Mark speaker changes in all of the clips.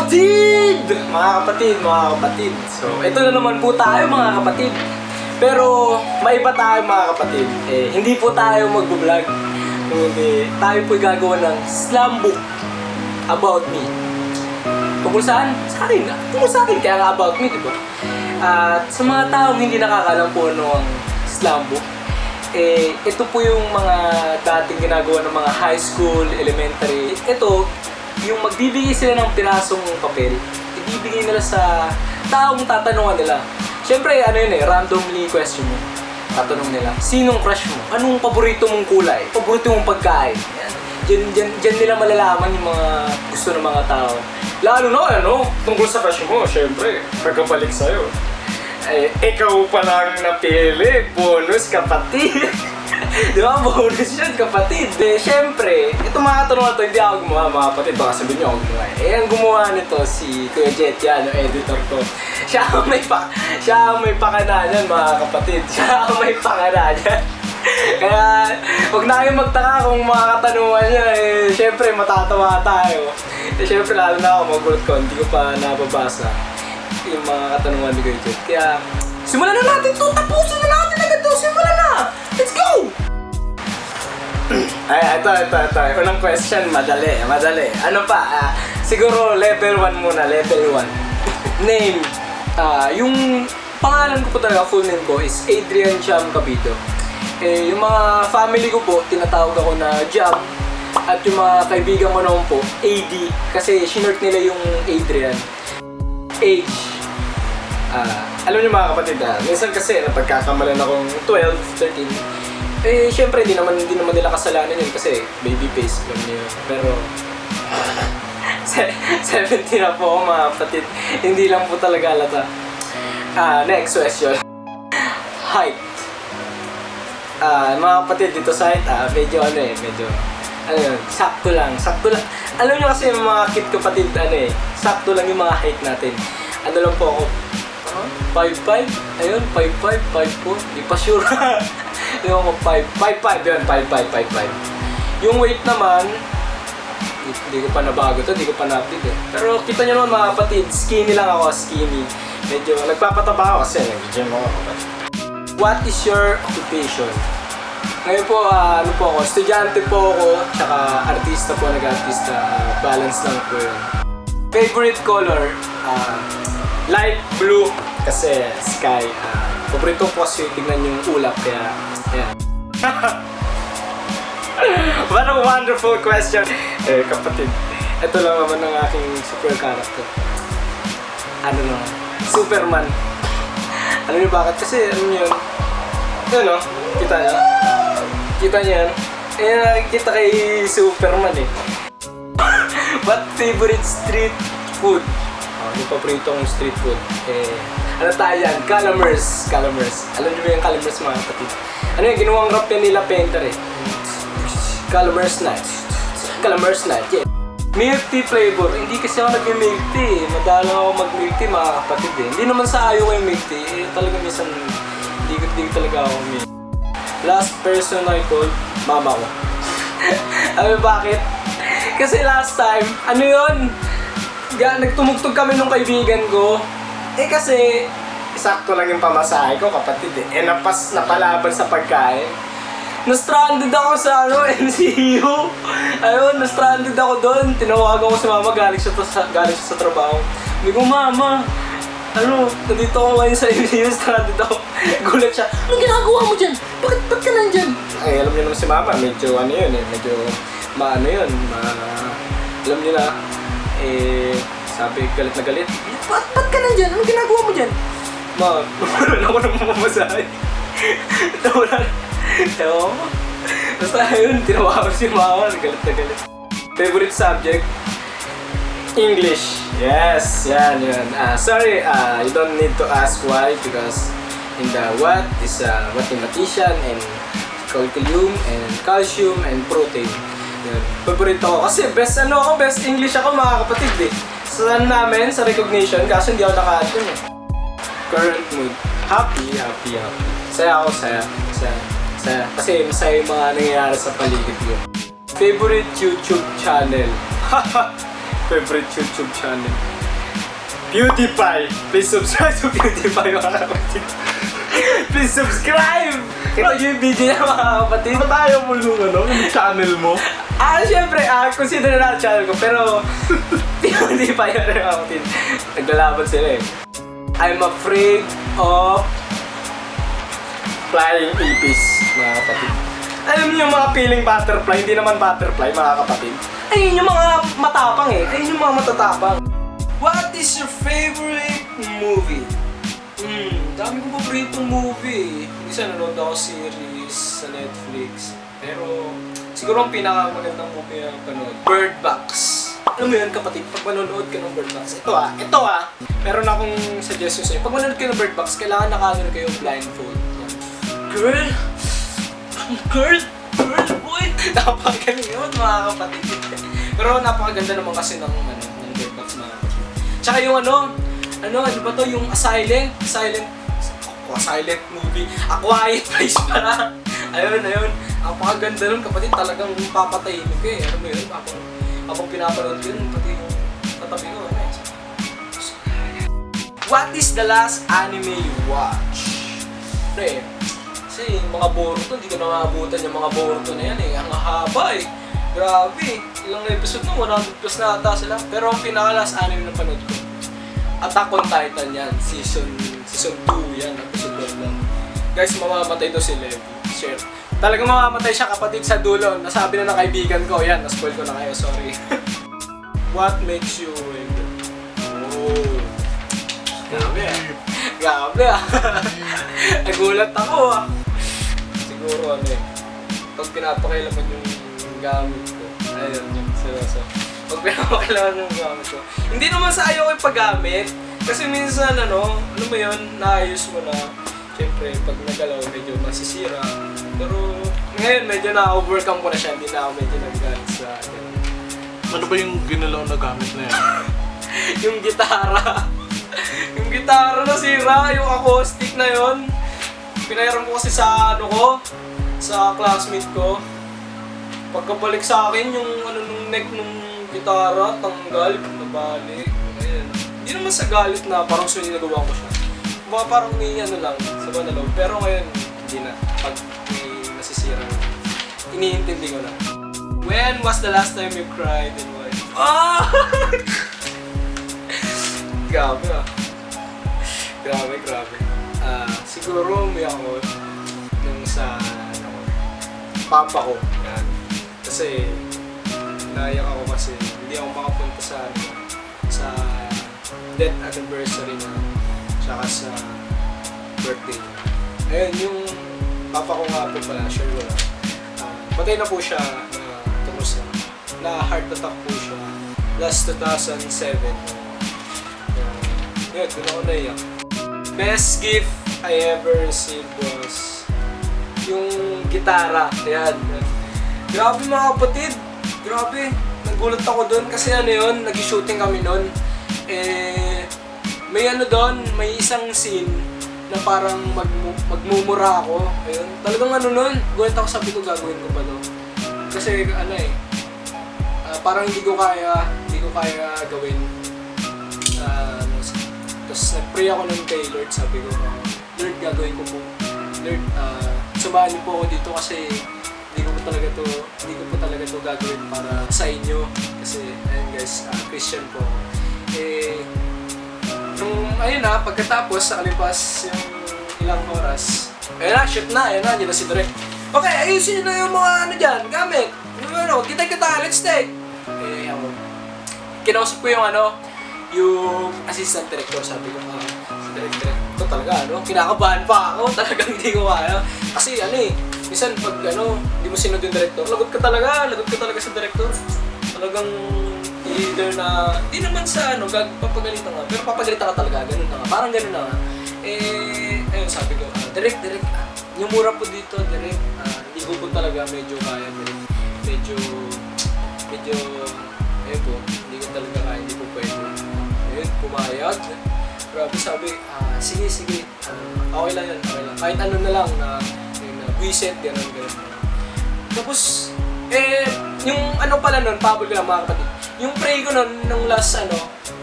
Speaker 1: kapatid! Mga kapatid. So, ito na naman po tayo mga kapatid. Pero, maiba tayo mga kapatid. Hindi po tayo mag-vlog. Kundi, tayo po'y gagawa ng slam book about me. Tungkol saan? Sa akin. Tungkol sa akin, kaya nga about me, diba? At sa mga taong hindi nakakalam po ano ang slam book, ito po yung mga dating ginagawa ng mga high school, elementary. Ito, yung magbibigay sila ng pirasong papel, ibibigay nila sa taong tatanungan nila. Siyempre, ano yun randomly question mo. Tatanong nila, sinong crush mo? Anong paborito mong kulay? Paborito mong pagkain? Diyan nila malalaman yung mga gusto ng mga tao. Lalo na, tungkol sa crush mo, siyempre, pagkabalik sa'yo. Ikaw pa lang napili, bonus kapatid. Di ba? Bonus yun, kapatid. Siyempre, itong mga katanungan to, hindi ako gumawa, mga kapatid. Baka sabihin nyo ako gumawa. Ang gumawa nito, si Kuya Jet, yan, yung editor ko. Siya ang may pakana niyan, mga kapatid. Siya ang may pakana niyan. Kaya, huwag na kayong magtaka kung mga katanungan niya, siyempre, matatawa tayo. Siyempre, lalo na ako, magulat ko, hindi ko pa nababasa yung mga katanungan ni Kuya Jet. Kaya, simulan na natin to! Tapusin na natin agad to! Simulan na! Let's go! Ito. Unang question, madali. Ano pa? Siguro level 1 muna, level 1. Name. Yung pangalan ko po talaga, full name ko is Adrian Jam Cabido. Yung mga family ko po, tinatawag ako na Jam. At yung mga kaibigan ko naman po, AD. Kasi sinort nila yung Adrian. Age. Alam niyo mga kapatid, minsan kasi napagkakamalan akong 12, 13. Syempre hindi naman nila kasalanan yun kasi baby face lang niyo. Pero 17 na po ako mga kapatid. Hindi lang po talaga halata. Next question. Height. Mga kapatid dito sa height, medyo sakto lang. Alam niyo kasi yung mga kid kapatid, sakto lang yung mga height natin. Ano lang po ako, 5'5", ayun, 5'5", 5'4", di pa sure. Yung ako, 5'5", yun, 5'5". Yung weight naman, hindi ko pa nabago to, hindi ko pa na-update Pero kita nyo naman mga kapatid, skinny lang ako, skinny. Medyo nagpapataba ako kasi nag-gym ako kapatid. What is your occupation? Ngayon po, ako, estudyante po ako, tsaka artista po, nag-artista, balance lang po yun. Favorite color? Light blue kasi sky. Paborito po kasi tignan yung ulap kaya ayan. What a wonderful question. Kapatid, ito lang naman ang aking super character. Superman. Alam niyo bakit? Kasi yun? Kita niyo yan? Nakikita kay Superman What favorite street food? Yung paborito kong street food. Ano tayo yan? Calamars. Alam niyo ba yung calamars mga kapatid? Ginawang rap yan nila Painter Calamars night. Yeah. Milk tea flavor. Hindi kasi ako nag-milk tea. Madalang ako mag-milk tea mga kapatid Hindi naman sa ayaw ko yung milk tea. Talaga minsan, hindi talaga ako milk. Last person I called, mama ko. Alam mo bakit? Kasi last time, nagtumugtog kami nung kaibigan ko. Kasi sakto lang yung pamasahe ko kapatid napalaban sa pagkain. Na-stranded ako sa NCU. Ayun, na-stranded ako doon. Tinawagan ko si mama, galing siya sa trabaho. Hindi ko, mama, nandito ako ngayon sa NCU, stranded ako. Gulat siya, anong ginagawa mo dyan? Ba't ka nandyan? Alam niyo naman si mama, medyo alam niyo na, sabi, galit na galit. Ba't ka nandyan? Anong ginagawa mo dyan? Ma, wala ako nang mamasahe. Basta yun, tinawakan si mama, galit na galit. Favorite subject? English. Yes, yan. Sorry, you don't need to ask why because in the what is mathematician and calculum and calcium and protein. Favorite ako kasi best English ako mga kapatid sa recognition kaso hindi ako naka-add dun Current mood, happy. Saya ako, saya. Kasi masaya yung mga nangyayari sa paligid ko. Favorite YouTube channel. PewDiePie. Please subscribe to PewDiePie mga kapatid. Please subscribe! Ito yung video niya mga kapatid.
Speaker 2: Ba't ayaw mo yung channel mo?
Speaker 1: Siyempre, consider na ang channel ko. Pero, PewDiePie na rin mga kapatid. Naglalaban sila eh. I'm afraid of flying ipis, mga kapatid. Alam niyo yung mga feeling butterfly, hindi naman butterfly, mga kapatid. Ayun yung mga matapang eh. Ayun yung mga matatapang. What is your favorite movie? Dami kong paboritong movie. Minsan nanonood ako series sa Netflix. Pero siguro ang pinakamagandang movie na panood, Bird Box. Alam mo yun kapatid, pag manonood ka ng Bird Box, ito meron akong suggestion sa'yo. Pag manonood ka ng Bird Box, kailangan nakaano kayo blindfold. Girl, boy! Napakagaling yun mga kapatid. Pero napakaganda naman kasi ng Bird Box mga kapatid. Tsaka yung ano ba to? Yung silent movie. A Quiet Place para. Ayun. Napakaganda nun kapatid. Talagang papatayin mo ka eh. Alam mo yun? Habang pinapanood yun, pati yung tatabi ko. What is the last anime you watch? Pre, kasi yung mga Boruto, hindi ko na maabutan yung mga Boruto na yan eh. Ang haba eh. Grabe. Ilang episode na, 100 plus na ata sila. Pero ang pinaka-last anime na panood ko, Attack on Titan yan. Season 2 yan. Episode 1 lang. Guys, mamamatay to si Levi. Share. Talagang mamamatay siya kapatid sa dulo. Nasabi na ng kaibigan ko. Yan, na-spoil ko na kayo. Sorry. What makes you wonder? Oh. Grabe ah. Nagulat ako ah. Siguro pag pinapakailaman yung gamit ko. Ayun, yung seryoso. Pag pinapakailaman yung gamit ko. Hindi naman sa ayaw ko paggamit. Kasi minsan ano mo yun, naayos mo na. Siyempre, pag nagalaw, medyo masisira. Pero ngayon, medyo na-overcome ko na siya. Hindi na ako medyo nag-galit sa ganun.
Speaker 2: Ano ba yung ginalaw na gamit na yan?
Speaker 1: Yung gitara. Yung gitara nasira, yung acoustic na yon. Pinahiram ko kasi sa sa classmate ko. Pagkabalik sa akin, yung nung neck nung gitara, tanggal, nabalik. Ayan. Hindi naman sa galit na parang sinagawa ko siya. Parang may lang, sa banalaw. Pero ngayon, hindi na. Pag may nasisira, iniintindi ko na. When was the last time you cried and why? Grabe ah. Grabe. Siguro may ako nung sa papa ko. Yan. Kasi naiyak ako kasi hindi ako makapunta sa death anniversary na tsaka sa birthday niya. Ayun, yung papa ko nga po pala, sure ko lang. Patay na po siya na heart attack po siya last 2007. Yun, doon ako naiyak. Best gift I ever received was yung gitara. Ayan. Grabe mga kapatid. Grabe. Nagulat ako doon kasi nag-shooting kami doon. May isang scene na parang magmumura ako. Ayun. Talagang gulat ako, sabi ko gagawin ko pa to. Kasi parang hindi ko kaya gawin. Tapos nag-pray ako nun kay Lord, sabi ko, Lord, gagawin ko po. Lord, samahan niyo po ako dito kasi hindi ko po talaga to gagawin para sa inyo. Kasi, ayun guys, Christian po. Pagkatapos, sa kalipas yung ilang oras, shoot na, yun na si Direk. Okay, ayusin na yung mga dyan, gamit. Kita, let's take. Kinausap ko yung assistant director, sabi ko, si director, ito talaga, kinakabahan pa ako, talagang hindi ko kaya. Kasi minsan pag hindi mo sinod yung director, lagot ka talaga sa director. Talagang either na, di naman sa papagalitan ka, pero papagalitan ka talaga, ganun na nga, parang ganun na nga. Ayun, sabi ko, Direk, yung mura po dito, Direk, hindi ko po talaga medyo kaya, Direk. Medyo, ayun po, hindi ko talaga kaya, hindi po pwede. Ayun, pumayag. Grabe, sabi, sige, okay lang yan, okay lang. Kahit na lang, buwiset, gano'n. Tapos, yung pala nun, pabol ko lang mga kapatid. Yung pray ko nun, nung last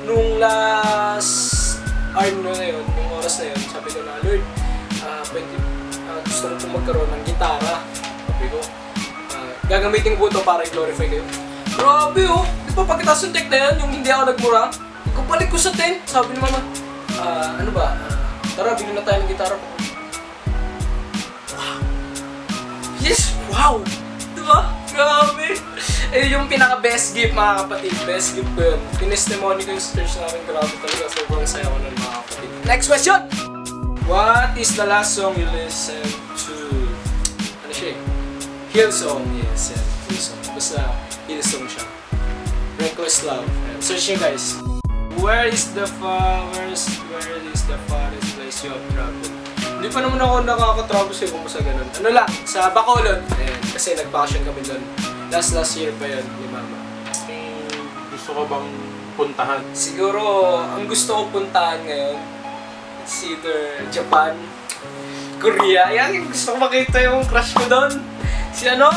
Speaker 1: nung last hour na yun, nung oras na yun, sabi ko na, Lord, gusto ko pong magkaroon ng gitara. Sabi ko, gagamitin ko ito para i-glorify kayo. Grabe oh! Di ba pagkatapos yung tech na yan, yung hindi ako nagmura, ikaw ko sa 10. Sabi ni mama, ano ba, tara, bilhin na tayo ng gitara ko. Wow! Yes! Wow! Di ba? Grabe! Eh, yung pinaka-best gift mga kapatid. Best gift ko yun. Tinestimony ko yung church namin. Grabe talaga. Sobrang saya ko nun mga kapatid. Next question! What is the last song you listen to? Ano siya eh? Hillsong. Yes, Hillsong. Basta Hillsong siya. Reckless Love. Search nyo guys. Where is the farthest place you have traveled? Hindi pa naman ako nakaka-travel sa kung sa ganun. Ano lang, sa Bacolod. Ayan, kasi nag-vacation kami doon. Last year pa yun, ni Mama.
Speaker 2: Gusto ko bang puntahan?
Speaker 1: Siguro, ang gusto ko puntahan ngayon, it's either Japan, Korea. Ayan, gusto ko makita yung crush ko doon. Si ano?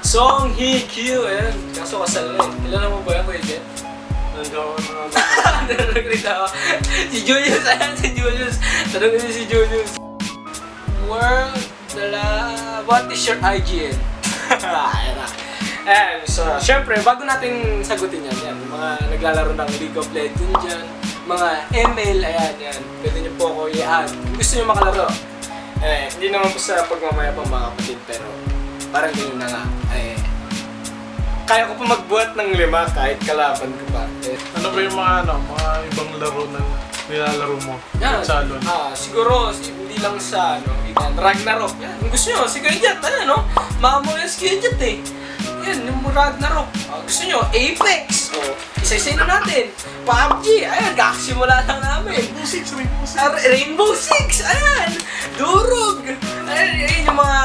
Speaker 1: Song Hye Kyo. Ayan, kaso kasal na eh. Kilala mo ba yan, Kuya Jet?
Speaker 2: Nandiyan ako
Speaker 1: Nanagrita ako. Si Julius, ayan si Julius. Tanong niyo si Julius. What is your IGN? Ayan, so syempre, bago natin sagutin yan, mga naglalaro ng League of Legends dyan, mga ML, ayan, yan. Pwede niyo po ako i-add. Kung gusto niyo makalaro. Hindi naman po sa pagmamaya pa mga kapatid, pero parang ganyan na nga. Kaya ko pa magbuhat ng 5 kahit kalaban ko pa.
Speaker 2: Ano ba yung mga ibang laro na nilalaro mo?
Speaker 1: Yan.
Speaker 2: Sa salon?
Speaker 1: Siguro, hindi lang sa, Ragnarok. Yan, kung gusto nyo, si Kuya Jet, mamo yung si Kuya Jet eh. Yan, yung Ragnarok. Gusto nyo, Apex. Isa-isa na natin. PUBG, ayan, kakasimula lang namin. Rainbow Six, ayan. Durog. Ayan yung mga,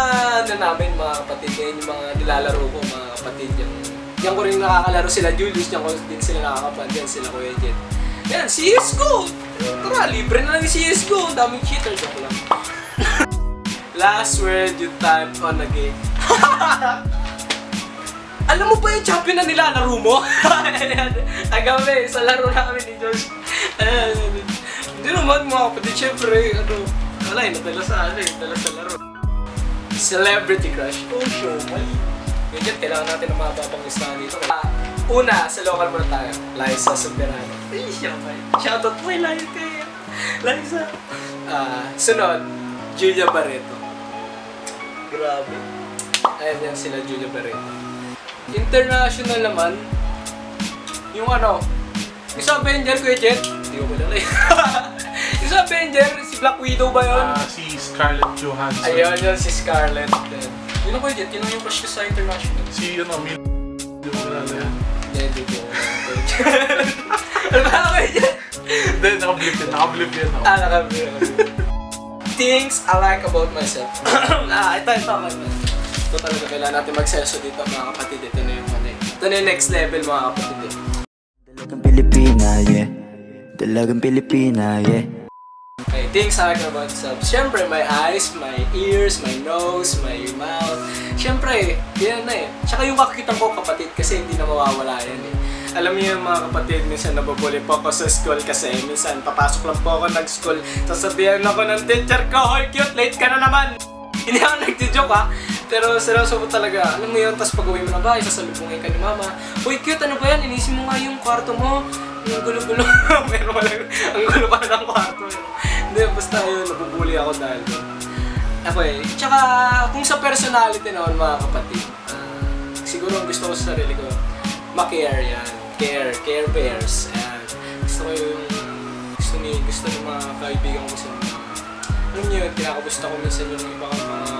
Speaker 1: namin, mga kapatid. Ayan yung mga nilalaro ko, mga kapatid. Yan ko rin nakakalaro sila Julius, yan ko din sila nakakapan, yan sila Kuya Jet. Yan, CSGO! Tara, libre na lang yung CSGO. Daming cheater, joke lang. Last word you type on a game. Alam mo ba yung champion na nilalaro mo? Agabi, sa laro namin ni Josh. Hindi naman mga kapatid, syempre, wala eh, nadala sa laro. Celebrity crush. Oh, show, mali. Ganyan, kailangan natin ng mga babang listahan dito. Una, sa local muna tayo. Liza Soberano. Ay, siya ba? Shoutout mo, Liza. Sunod, Julia Barreto. Grabe. Ayan yan sila, Julia Barreto. International naman, yung yung sa Avenger, Kuya Jet. Hindi ko kilala eh. Yung sa Avenger, si Black Widow ba yun?
Speaker 2: Si Scarlett Johansson.
Speaker 1: Ayun, yun si Scarlett. Yun ang Kuya Jet, yun ang yung crush ko sa international.
Speaker 2: Si Mil... Hindi ko kilala yan.
Speaker 1: Hindi ko. Ano ba ako yan?
Speaker 2: Hindi, nakablip yan ako.
Speaker 1: Nakablip. Things I like about myself. Ito talaga kailangan natin magseso dito mga kapatid. Ito na yung ito na yung next level mga kapatid.
Speaker 3: Dalagang Pilipina, yeah. Dalagang Pilipina, yeah.
Speaker 1: Okay, things I like about myself. Siyempre, my eyes, my ears, my nose, my mouth. Siyempre, yan na eh. Tsaka yung makikita ko kapatid kasi hindi na mawawala yan eh. Alam niyo yung mga kapatid, minsan nabubuli po ako sa school kasi minsan papasok lang po ako nag-school. Sasabihan ako ng teacher ko, "Hoy cute, late ka na naman!" Hindi ako nagjo-joke ha. Pero seryoso po talaga. Alam mo yun, tapos pag uwi mo na bahay, sasalubungin ka ni Mama. "Uy cute, ano ba yan? Inisin mo nga yung kwarto mo. Yung gulo-gulo." Pero wala, ang gulo pa ng kwarto. Hindi, basta yun, nabubuli ako dahil doon. Ako eh. Tsaka kung sa personality naman mga kapatid, siguro ang gusto ko sa sarili ko, ma-care yan. Care bears. Ayan. Gusto ko yung gusto ng mga kaibigan ko sa mga alam niyo yun, kinakabusta ko minsan yung iba kong mga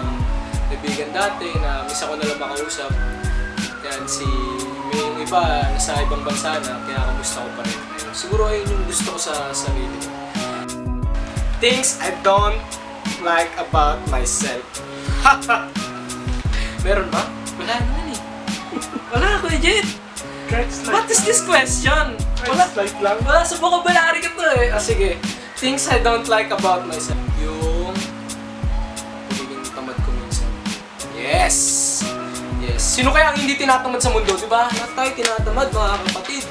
Speaker 1: kaibigan dati na misa ko nalang makausap. Yan may yung iba nasa ibang bansa na kinakabusta ko pa rin. Ayan. Siguro ayun yung gusto ko sa sarili ko. Things I don't like about myself. Meron ba? Wala naman eh. Wala ako Jet. What is this question? Wala sa vocabulary ko to eh. Sige. Things I don't like about myself. Yung pagiging tamad ko minsan. Yes! Sino kaya ang hindi tinatamad sa mundo, di ba? Lahat tayo tinatamad mga kapatid.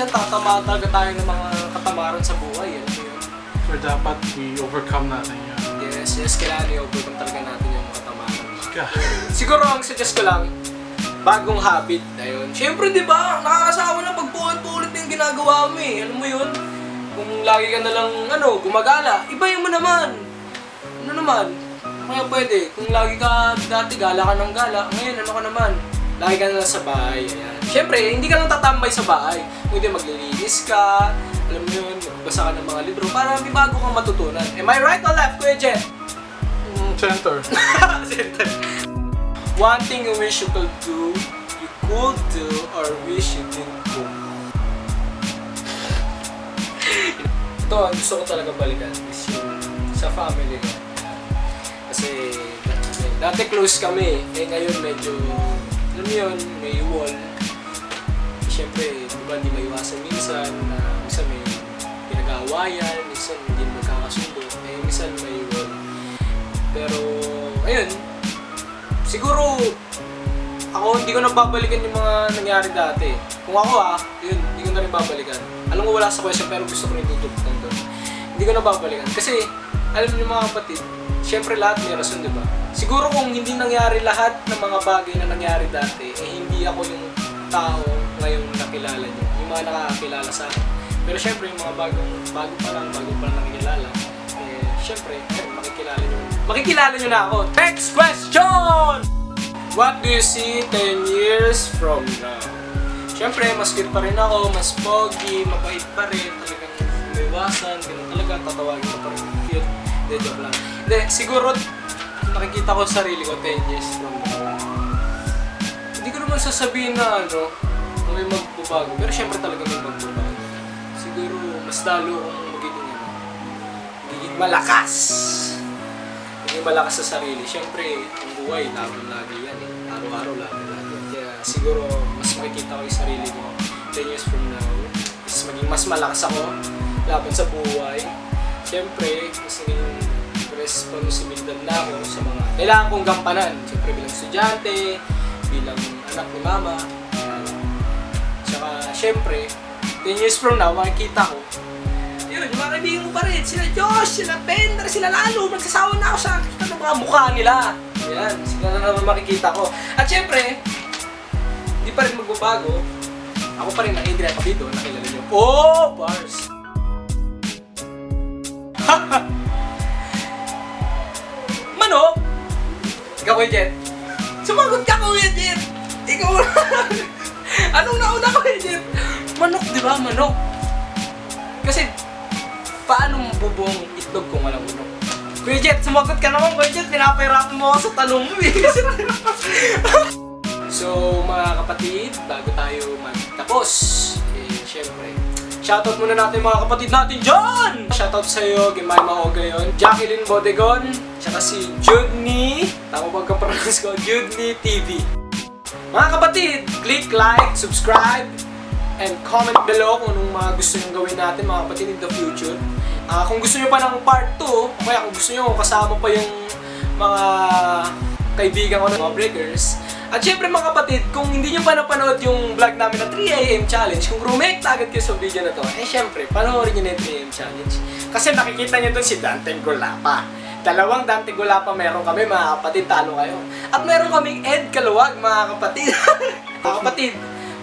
Speaker 1: minsan tatama talaga tayo ng mga katamaran sa buhay. Alam mo yun?
Speaker 2: Or dapat i-overcome natin yun.
Speaker 1: Yes, kailangan i-overcome talaga natin yung mga katamaran.
Speaker 2: God.
Speaker 1: Siguro ang suggest ko lang, bagong habit. Ayun. Siyempre, di ba, nakakasawa na pag paulit-ulit yung ginagawa mo eh. Alam mo yun? Kung lagi ka na lang, gumagala, ibahin mo naman. Ano naman? Kaya pwede. Kung lagi ka, dati gala ka ng gala, ngayon ano ka naman? Lagi ka na lang sa bahay. Ayan. Siyempre, hindi ka lang tatambay sa bahay. Kung hindi, maglilinis ka, alam mo yun, magbasa ka ng mga libro, para may bago kang matutunan. Am I right or left, Kuya Jet?
Speaker 2: Center.
Speaker 1: Center. One thing you wish you could do, or wish you didn't do. Ito, ang gusto ko talaga balikan is yung sa family ko. Kasi dati close kami, ngayon medyo, alam mo yun, may wall. Siyempre, diba, hindi maiwasan minsan na minsan may pinag-aawayan, minsan hindi magkakasundo, minsan may wall. Pero, ayun, siguro, ako hindi ko na babalikan yung mga nangyari dati. Kung ako yun, hindi ko na rin babalikan. Alam ko wala sa question pero gusto ko rin tutugtan doon. Hindi ko na babalikan. Kasi, alam niyo mga kapatid, syempre lahat may rason, di ba? Siguro kung hindi nangyari lahat ng mga bagay na nangyari dati, hindi ako yung tao ngayong nakilala niyo. Yung mga nakakakilala sa akin. Pero syempre, yung mga bago pa lang nakikilala, syempre, makikilala nyo na ako. Next question! What do you see 10 years from now? Siyempre, mas cute pa rin ako, mas pogi, mabait pa rin, talagang umiwasan, ganun talaga, tatawagin ko pa rin cute. Hindi, joke lang. Hindi, siguro, nakikita ko sarili ko 10 years from now. Hindi ko naman sasabihin na may magbabago, pero siyempre talaga may magbabago. Siguro, mas lalo akong magiging malakas. Magiging malakas sa sarili. Siyempre, ang buhay, laban lagi yan eh. Araw-araw, laban lagi. Kaya siguro, mas makikita ko yung sarili ko 10 years from now. Maging mas malakas ako laban sa buhay. Siyempre, mas naging responsibilidad na ako sa mga kailangan kong gampanan. Siyempre, bilang estudyante, bilang anak ni mama. Tsaka, siyempre, 10 years from now, makikita ko yun, yung mga kaibigan ko pa rin, sila Josh, sila Bender, sila Lalo, magsasawa na ako sa mga mukha nila. Yan, sila na naman makikita ko. At syempre, hindi pa rin magbabago. Ako pa rin ang Adrian Pabido, nakilala nyo. Oh, bars! Manok! Ikaw, Kuya Jet. Sumagot ka, Kuya Jet! Ikaw anong nauna, Kuya Jet? Manok, di ba? Manok. Kasi, paano bubuong itlog kung walang manok? Kuya Jet, sumagot ka naman, Kuya Jet. Pinapahirapan mo ako sa tanong mo eh. So, mga kapatid, bago tayo magtapos, syempre, shoutout muna natin mga kapatid natin dyan! Shoutout sa'yo, Gimayma Ogayon, Jacqueline Bodegon, tsaka si Judney, tama ba ka-pronounce ko? Judney TV. Mga kapatid, click like, subscribe, and comment below kung anong mga gusto nyo gawin natin mga kapatid in the future. Kung gusto nyo pa ng part 2, o kaya kung gusto nyo kasama pa yung mga kaibigan ko ng mga breakers. At syempre mga kapatid, kung hindi nyo pa napanood yung vlog namin na 3 AM challenge, kung rumake agad kayo sa video na to, syempre, panoorin nyo na yung 3 AM challenge. Kasi nakikita nyo dun si Dante Golapa. Dalawang Dante Golapa meron kami mga kapatid, talo kayo. At meron kaming Ed Kaluwag mga kapatid. Mga kapatid,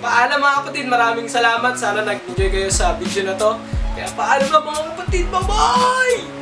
Speaker 1: paalam mga kapatid, maraming salamat. Sana nag-enjoy kayo sa video na to. Kaya paalam na mga kapatid, bye-bye!